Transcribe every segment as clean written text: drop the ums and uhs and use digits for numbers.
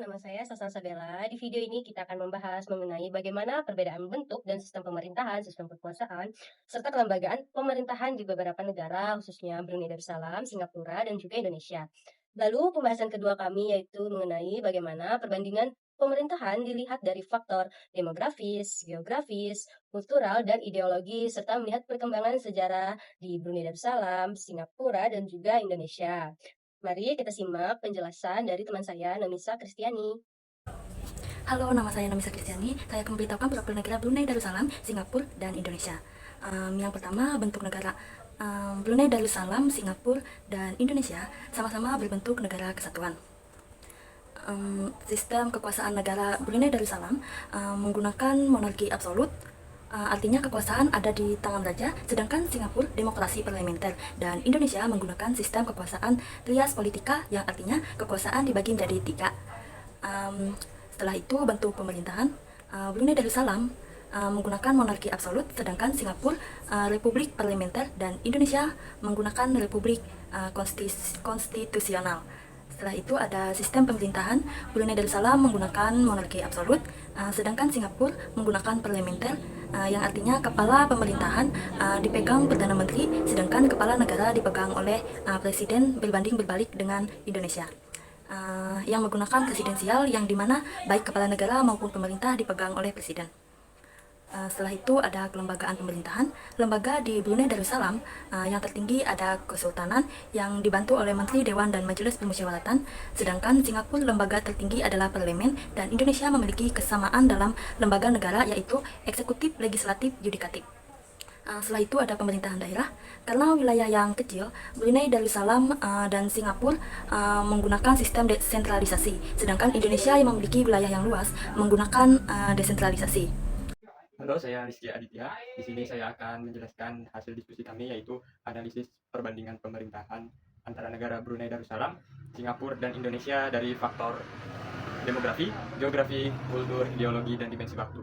nama saya Sasa Sabella. Di video ini kita akan membahas mengenai bagaimana perbedaan bentuk dan sistem pemerintahan, sistem kekuasaan, serta kelembagaan pemerintahan di beberapa negara, khususnya Brunei Darussalam, Singapura, dan juga Indonesia. Lalu pembahasan kedua kami yaitu mengenai bagaimana perbandingan pemerintahan dilihat dari faktor demografis, geografis, kultural, dan ideologi, serta melihat perkembangan sejarah di Brunei Darussalam, Singapura, dan juga Indonesia. Mari kita simak penjelasan dari teman saya, Nonisa Kristiani. Halo, nama saya Namisa Kristiani. Saya akan memberitahukan profil negara Brunei Darussalam, Singapura, dan Indonesia. Yang pertama, bentuk negara. Brunei Darussalam, Singapura, dan Indonesia sama-sama berbentuk negara kesatuan. Sistem kekuasaan negara Brunei Darussalam menggunakan monarki absolut. Artinya kekuasaan ada di tangan raja, sedangkan Singapura demokrasi parlementer, dan Indonesia menggunakan sistem kekuasaan trias politika yang artinya kekuasaan dibagi menjadi tiga. Setelah itu bentuk pemerintahan, Brunei Darussalam menggunakan monarki absolut, sedangkan Singapura republik parlementer, dan Indonesia menggunakan republik konstitusional. Setelah itu ada sistem pemerintahan. Brunei Darussalam menggunakan monarki absolut, sedangkan Singapura menggunakan parlementer, yang artinya kepala pemerintahan dipegang Perdana Menteri, sedangkan kepala negara dipegang oleh presiden, berbanding berbalik dengan Indonesia. Yang menggunakan presidensial, yang dimana baik kepala negara maupun pemerintah dipegang oleh presiden. Setelah itu ada kelembagaan pemerintahan. Lembaga di Brunei Darussalam yang tertinggi ada Kesultanan yang dibantu oleh Menteri Dewan dan Majelis Permusyawaratan, sedangkan Singapura lembaga tertinggi adalah Parlemen, dan Indonesia memiliki kesamaan dalam lembaga negara yaitu eksekutif, legislatif, yudikatif. Setelah itu ada pemerintahan daerah. Karena wilayah yang kecil, Brunei Darussalam dan Singapura menggunakan sistem desentralisasi, sedangkan Indonesia yang memiliki wilayah yang luas menggunakan desentralisasi. Halo, saya Rizky Aditya. Di sini saya akan menjelaskan hasil diskusi kami, yaitu analisis perbandingan pemerintahan antara negara Brunei Darussalam, Singapura, dan Indonesia dari faktor demografi, geografi, kultur, ideologi, dan dimensi waktu.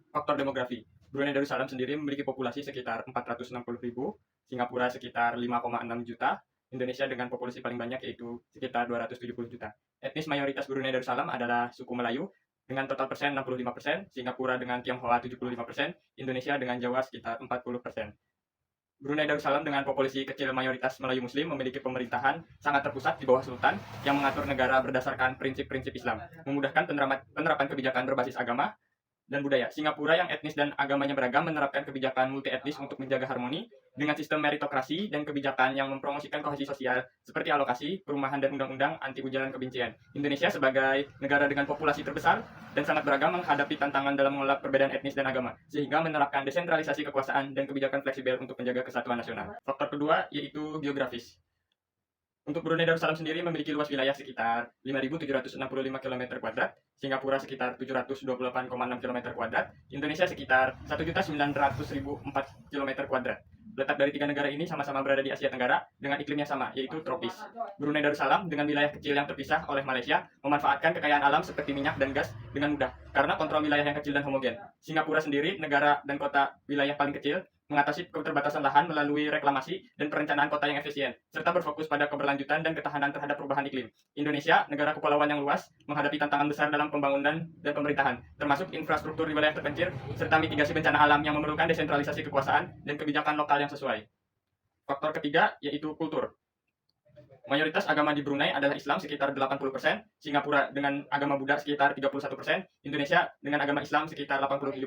Faktor demografi. Brunei Darussalam sendiri memiliki populasi sekitar 460.000, Singapura sekitar 5,6 juta, Indonesia dengan populasi paling banyak yaitu sekitar 270 juta. Etnis mayoritas Brunei Darussalam adalah suku Melayu dengan total persen 65%, Singapura dengan Tionghoa 75%, Indonesia dengan Jawa sekitar 40%. Brunei Darussalam dengan populasi kecil mayoritas Melayu Muslim memiliki pemerintahan sangat terpusat di bawah sultan yang mengatur negara berdasarkan prinsip-prinsip Islam, memudahkan penerapan kebijakan berbasis agama dan budaya. Singapura yang etnis dan agamanya beragam menerapkan kebijakan multi etnis untuk menjaga harmoni dengan sistem meritokrasi dan kebijakan yang mempromosikan kohesi sosial seperti alokasi, perumahan, dan undang-undang anti ujaran kebencian. Indonesia sebagai negara dengan populasi terbesar dan sangat beragam menghadapi tantangan dalam mengelola perbedaan etnis dan agama, sehingga menerapkan desentralisasi kekuasaan dan kebijakan fleksibel untuk menjaga kesatuan nasional. Faktor kedua yaitu geografis. Untuk Brunei Darussalam sendiri memiliki luas wilayah sekitar 5.765 km kuadrat, Singapura sekitar 728,6 km kuadrat, Indonesia sekitar 1.900.004 km kuadrat. Letak dari tiga negara ini sama-sama berada di Asia Tenggara dengan iklim yang sama, yaitu tropis. Brunei Darussalam dengan wilayah kecil yang terpisah oleh Malaysia memanfaatkan kekayaan alam seperti minyak dan gas dengan mudah karena kontrol wilayah yang kecil dan homogen. Singapura sendiri, negara dan kota wilayah paling kecil, mengatasi keterbatasan lahan melalui reklamasi dan perencanaan kota yang efisien, serta berfokus pada keberlanjutan dan ketahanan terhadap perubahan iklim. Indonesia, negara kepulauan yang luas, menghadapi tantangan besar dalam pembangunan dan pemerintahan, termasuk infrastruktur di wilayah terpencil, serta mitigasi bencana alam yang memerlukan desentralisasi kekuasaan dan kebijakan lokal yang sesuai. Faktor ketiga yaitu kultur. Mayoritas agama di Brunei adalah Islam sekitar 80%, Singapura dengan agama Buddha sekitar 31%, Indonesia dengan agama Islam sekitar 87%.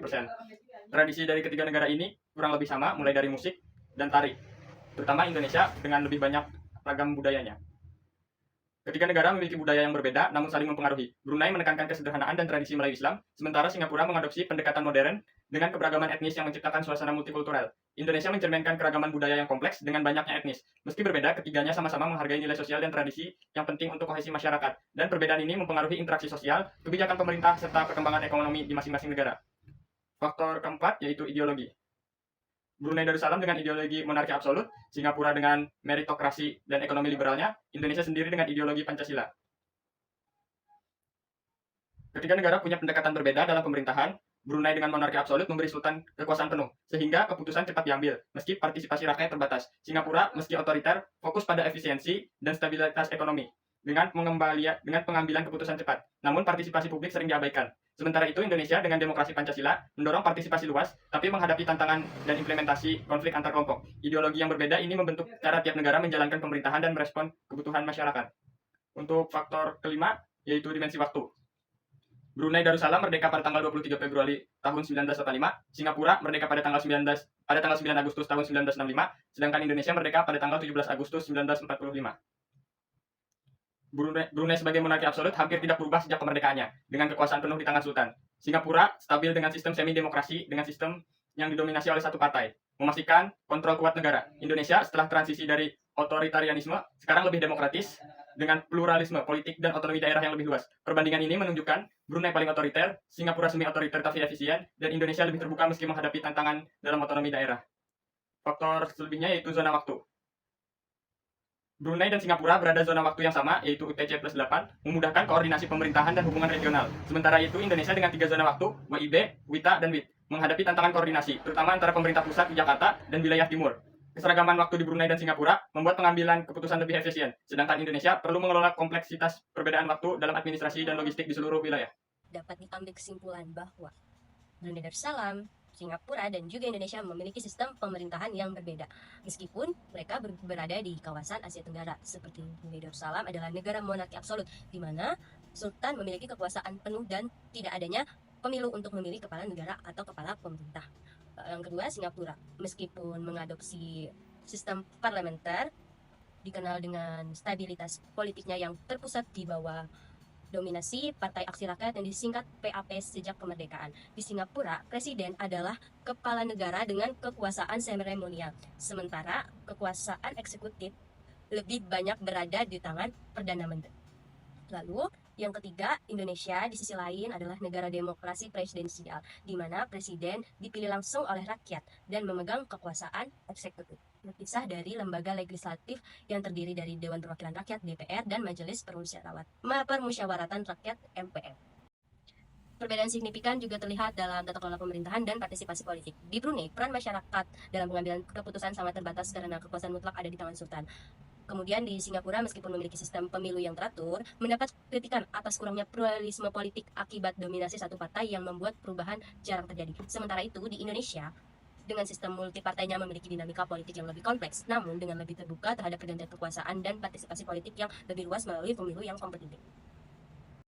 Tradisi dari ketiga negara ini kurang lebih sama, mulai dari musik dan tari, terutama Indonesia dengan lebih banyak ragam budayanya. Ketiga negara memiliki budaya yang berbeda namun saling mempengaruhi. Brunei menekankan kesederhanaan dan tradisi Melayu Islam, sementara Singapura mengadopsi pendekatan modern dengan keberagaman etnis yang menciptakan suasana multikultural. Indonesia mencerminkan keragaman budaya yang kompleks dengan banyaknya etnis. Meski berbeda, ketiganya sama-sama menghargai nilai sosial dan tradisi yang penting untuk kohesi masyarakat, dan perbedaan ini mempengaruhi interaksi sosial, kebijakan pemerintah, serta perkembangan ekonomi di masing-masing negara. Faktor keempat yaitu ideologi. Brunei Darussalam dengan ideologi monarki absolut, Singapura dengan meritokrasi dan ekonomi liberalnya, Indonesia sendiri dengan ideologi Pancasila. Ketiga negara punya pendekatan berbeda dalam pemerintahan. Brunei dengan monarki absolut memberi sultan kekuasaan penuh, sehingga keputusan cepat diambil, meski partisipasi rakyat terbatas. Singapura, meski otoriter, fokus pada efisiensi dan stabilitas ekonomi. dengan pengambilan keputusan cepat. Namun partisipasi publik sering diabaikan. Sementara itu Indonesia dengan demokrasi Pancasila mendorong partisipasi luas, tapi menghadapi tantangan dan implementasi konflik antar kelompok. Ideologi yang berbeda ini membentuk cara tiap negara menjalankan pemerintahan dan merespon kebutuhan masyarakat. Untuk faktor kelima, yaitu dimensi waktu. Brunei Darussalam merdeka pada tanggal 23 Februari tahun 1985, Singapura merdeka pada tanggal 9 Agustus tahun 1965, sedangkan Indonesia merdeka pada tanggal 17 Agustus 1945. Brunei sebagai monarki absolut hampir tidak berubah sejak kemerdekaannya, dengan kekuasaan penuh di tangan sultan. Singapura stabil dengan sistem semi-demokrasi dengan sistem yang didominasi oleh satu partai, memastikan kontrol kuat negara. Indonesia setelah transisi dari otoritarianisme sekarang lebih demokratis dengan pluralisme politik dan otonomi daerah yang lebih luas. Perbandingan ini menunjukkan Brunei paling otoriter, Singapura semi-otoriter tapi efisien, dan Indonesia lebih terbuka meski menghadapi tantangan dalam otonomi daerah. Faktor selebihnya yaitu zona waktu. Brunei dan Singapura berada zona waktu yang sama, yaitu UTC+8, memudahkan koordinasi pemerintahan dan hubungan regional. Sementara itu, Indonesia dengan 3 zona waktu, WIB, WITA, dan WIT, menghadapi tantangan koordinasi, terutama antara pemerintah pusat di Jakarta dan wilayah timur. Keseragaman waktu di Brunei dan Singapura membuat pengambilan keputusan lebih efisien, sedangkan Indonesia perlu mengelola kompleksitas perbedaan waktu dalam administrasi dan logistik di seluruh wilayah. Dapat diambil kesimpulan bahwa Brunei Darussalam, Singapura, dan juga Indonesia memiliki sistem pemerintahan yang berbeda. Meskipun mereka berada di kawasan Asia Tenggara, seperti Brunei Darussalam adalah negara monarki absolut, di mana Sultan memiliki kekuasaan penuh dan tidak adanya pemilu untuk memilih kepala negara atau kepala pemerintah. Yang kedua, Singapura, meskipun mengadopsi sistem parlementer, dikenal dengan stabilitas politiknya yang terpusat di bawah dominasi Partai Aksi Rakyat yang disingkat PAP sejak kemerdekaan. Di Singapura, presiden adalah kepala negara dengan kekuasaan seremonial, sementara kekuasaan eksekutif lebih banyak berada di tangan Perdana Menteri. Lalu, yang ketiga, Indonesia di sisi lain adalah negara demokrasi presidensial, di mana presiden dipilih langsung oleh rakyat dan memegang kekuasaan eksekutif, terpisah dari lembaga legislatif yang terdiri dari Dewan Perwakilan Rakyat (DPR) dan Majelis Permusyawaratan Rakyat (MPR). Perbedaan signifikan juga terlihat dalam tata kelola pemerintahan dan partisipasi politik. Di Brunei, peran masyarakat dalam pengambilan keputusan sangat terbatas karena kekuasaan mutlak ada di tangan sultan. Kemudian di Singapura, meskipun memiliki sistem pemilu yang teratur, mendapat kritikan atas kurangnya pluralisme politik akibat dominasi satu partai yang membuat perubahan jarang terjadi. Sementara itu, di Indonesia, dengan sistem multipartainya memiliki dinamika politik yang lebih kompleks, namun dengan lebih terbuka terhadap pergantian kekuasaan dan partisipasi politik yang lebih luas melalui pemilu yang kompetitif.